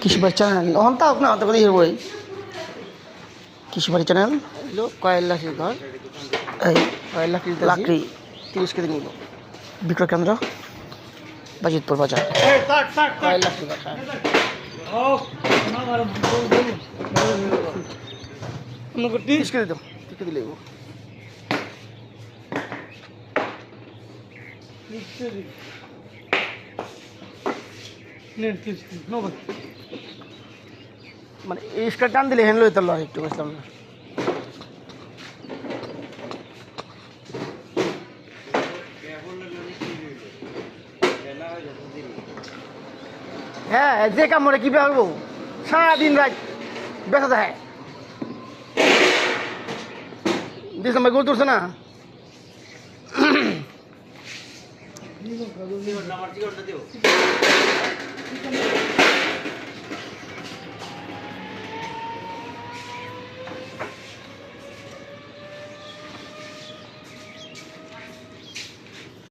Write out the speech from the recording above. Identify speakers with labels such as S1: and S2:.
S1: Krishibari channel অহন তা আপনার হাতে করে বই কৃষিবাড়ি চ্যানেল
S2: কয়েল লাখির ঘর
S1: এই
S2: কয়েল লাখির
S1: লাকড়ি
S2: 30 কেজি নিব
S1: বিক্রয় কেন্দ্র বাজিতপুর বাজার
S2: কয়েল লাখির ঘর 30 কেজি দাও 30 কেজি লিখব মানে এই স্কার টান দিলে হ্যান্ডেল হইতে লয় একটু বুঝলাম না হ্যাঁ যে কাম করে কি পারবো সারাদিন রাত বেঁচে থাকে দিস আমার গোল তুলছে না